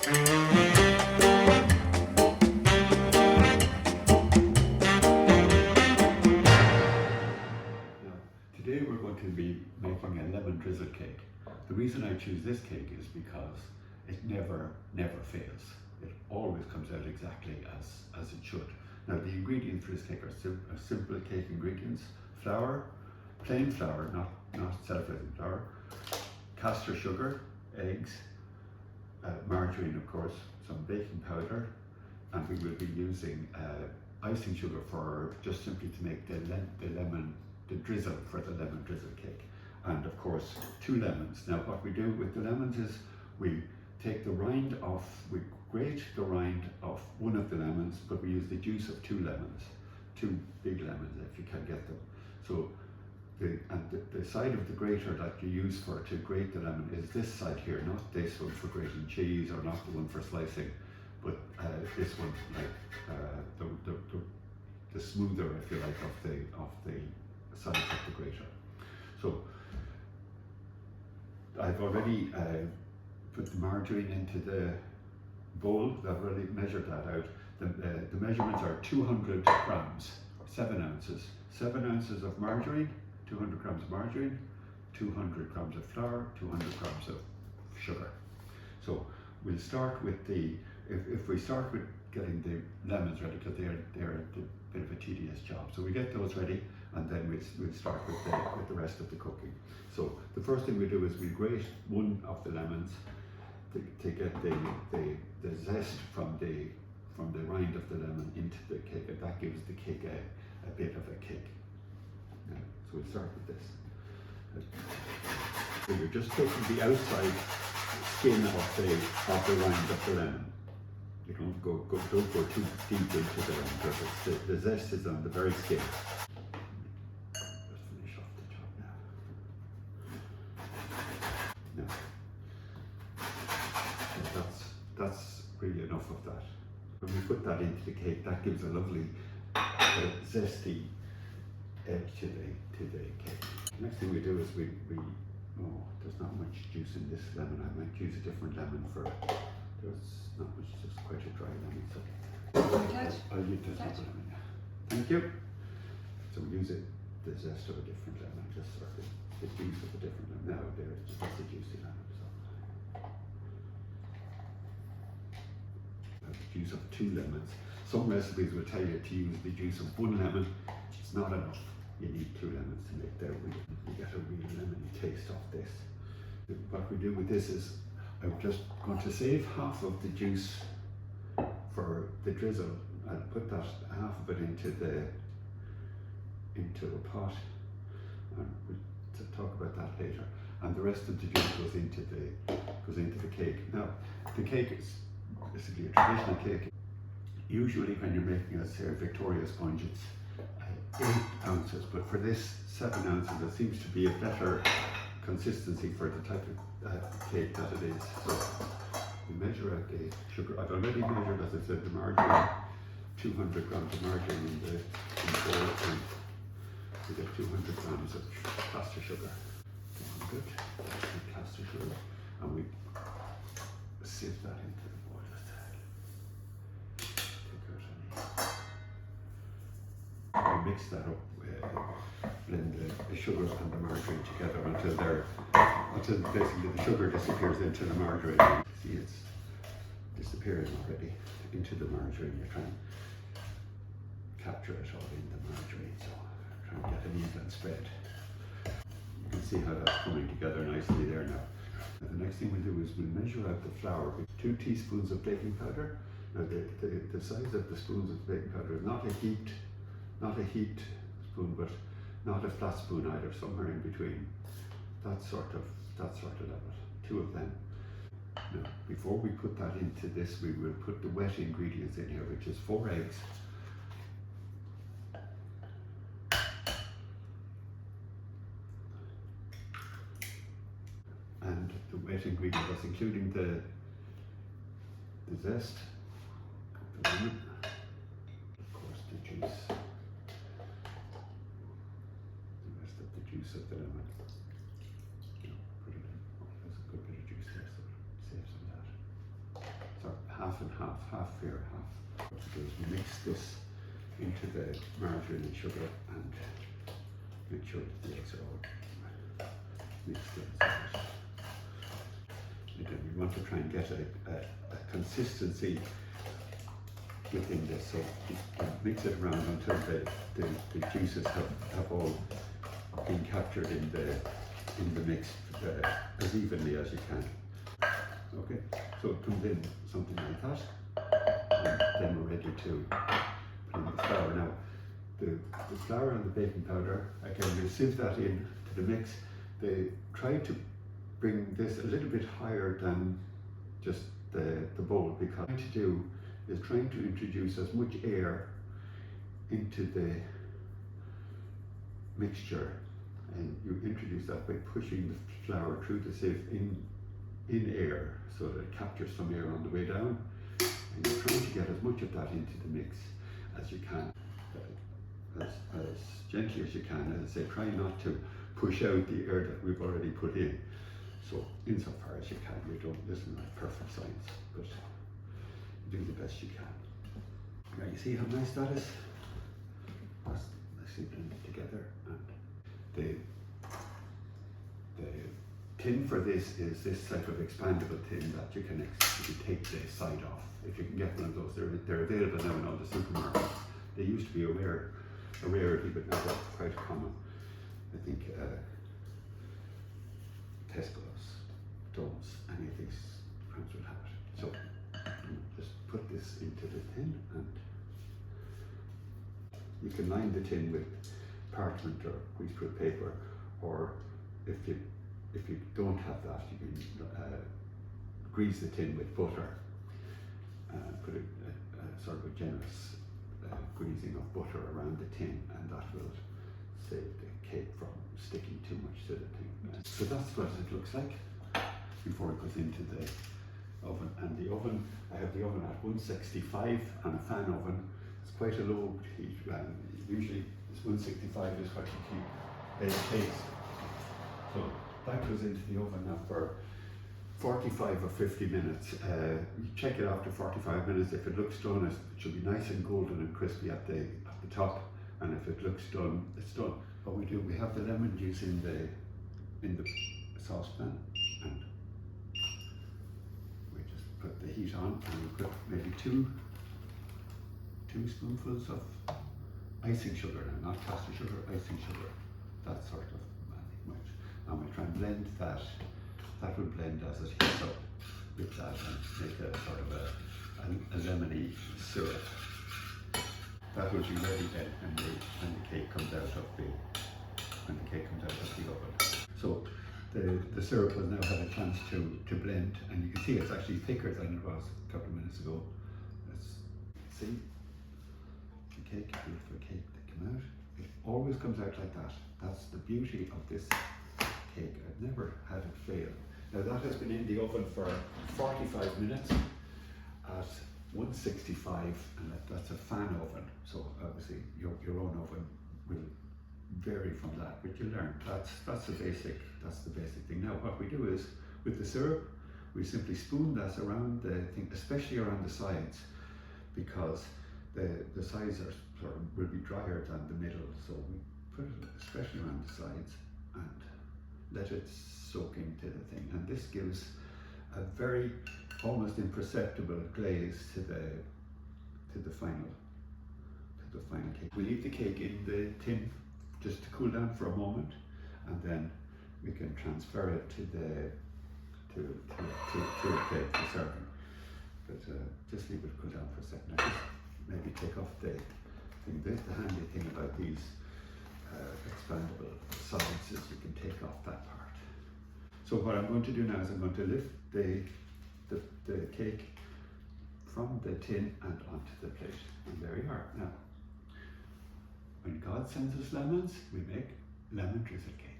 Today we're going to be making a lemon drizzle cake. The reason I choose this cake is because it never fails. It always comes out exactly as it should. Now the ingredients for this cake are simple cake ingredients: flour, plain flour, not self-raising flour, caster sugar, eggs, margarine of course, some baking powder, and we will be using icing sugar for just simply to make the drizzle for the lemon drizzle cake. And of course 2 lemons. Now what we do with the lemons is we take the rind off, we grate the rind off one of the lemons, but we use the juice of 2 lemons, 2 big lemons if you can get them. So the side of the grater that you use to grate the lemon is this side here, not this one for grating cheese or not the one for slicing, but this one, like the smoother, if you like, of the sides of the grater. So I've already put the margarine into the bowl. I've already measured that out. The measurements are 200 grams, 7 ounces. 7 ounces of margarine, 200 grams of margarine, 200 grams of flour, 200 grams of sugar. So we'll start with if we start with getting the lemons ready, because they're a bit of a tedious job. So we get those ready, and then we'll start with the rest of the cooking. So the first thing we do is we grate one of the lemons to get the zest from the rind of the lemon into the cake, and that gives the cake a bit of a kick. So we'll start with this. So you're just taking the outside skin of the rind of the lemon. You don't go too deep into the lemon, because the zest is on the very skin. Just finish off the top now. So that's really enough of that. When we put that into the cake, that gives a lovely zesty edge to the cake. The next thing we do is there's not much juice in this lemon. I might use a different lemon there's not much, just quite a dry lemon. So I'll use this lemon. Thank you. So we use the zest of a different lemon, just sort of the juice of a different lemon. Now there's just a juicy lemon. So the juice of 2 lemons. Some recipes will tell you to use the juice of 1 lemon. It's not enough. You need 2 lemons to make we get a real lemony taste off this. What we do with this is I'm just going to save half of the juice for the drizzle. I'll put that half of it into a pot, and we'll talk about that later. And the rest of the juice goes into the cake. Now, the cake is basically a traditional cake. Usually, when you're making a Victoria sponge, it's 8 ounces, but for this 7 ounces, it seems to be a better consistency for the type of cake that it is. So we measure out the sugar. I've already measured, as I said, the margarine, 200 grams of margarine in the bowl, and we get 200 grams of caster sugar. 200 caster sugar, and we sieve that into the bowl. We mix that up, blend the sugar and the margarine together until basically the sugar disappears into the margarine. See, it's disappearing already into the margarine. You're trying to capture it all in the margarine, so trying to get an even spread. You can see how that's coming together nicely there now. And the next thing we do is we measure out the flour with 2 teaspoons of baking powder. Now the size of the spoons of baking powder is not a heaped spoon, but not a flat spoon either, somewhere in between. That sort of level. 2 of them. Now, before we put that into this, we will put the wet ingredients in here, which is 4 eggs, and the wet ingredients, that's including the zest, the lemon, of course the juice. Juice of the lemon. Put it in. There's a good bit of juice there, so save some of that. half and half, half fair, half. What we do is we mix this into the margarine and sugar and make sure that the eggs are all mixed in. And then we want to try and get a consistency within this, so you mix it around until the juices have all been captured in the mix as evenly as you can. Okay, so it comes in something like that, and then we're ready to put in the flour. Now, the flour and the baking powder, again, you sieve that in to the mix. They try to bring this a little bit higher than just the bowl, because what I'm trying to do is trying to introduce as much air into the mixture, and you introduce that by pushing the flour through the sieve in air, so that it captures some air on the way down, and you're trying to get as much of that into the mix as you can, as gently as you can. As I say, try not to push out the air that we've already put in. So insofar as you can, you don't listen like perfect science, but you do the best you can. Now you see how nice that is? That's nicely blended together. And the tin for this is this type of expandable tin that you can take the side off. If you can get one of those, they're available now in all the supermarkets. They used to be a rarity, but now they're quite common. I think Tesco's, Dom's, any of these brands would have it. So just put this into the tin, and you can line the tin with parchment or greaseproof paper, or if you don't have that, you can grease the tin with butter. Put a sort of a generous greasing of butter around the tin, and that will save the cake from sticking too much to the thing. So that's what it looks like before it goes into the oven. And the oven, I have the oven at 165 and a fan oven. It's quite a low heat. Usually it's 165 is what you keep cakes. So that goes into the oven now for 45 or 50 minutes. You check it after 45 minutes. If it looks done, it should be nice and golden and crispy at the top. And if it looks done, it's done. What we do, we have the lemon juice in the saucepan, and we just put the heat on, and we put maybe two spoonfuls of icing sugar, and not caster sugar, icing sugar. That sort of much. And we try and blend that. That will blend as it heats up with that, and make a sort of a lemony syrup. That will be ready then when the cake comes out of the oven. So the syrup has now had a chance to blend, and you can see it's actually thicker than it was a couple of minutes ago. Let's see the cake, beautiful cake that came out. It always comes out like that. That's the beauty of this cake. I've never had it fail. Now that has been in the oven for 45 minutes at 165, and that's a fan oven. So obviously your own oven will vary from that, but you learn. That's the basic thing. Now what we do is, with the syrup, we simply spoon that around the thing, especially around the sides, because the sides are will be drier than the middle. So we put it especially around the sides and let it soak into the thing, and this gives a very almost imperceptible glaze to the final cake. We leave the cake in the tin just to cool down for a moment, and then we can transfer it to the plate for serving. But just leave it cool down for a second. I just maybe take off the thing. The handy thing about these expandable sides is you can take off that part. So what I'm going to do now is I'm going to lift the cake from the tin and onto the plate. And there you are. Now, when God sends us lemons, we make lemon drizzle cake.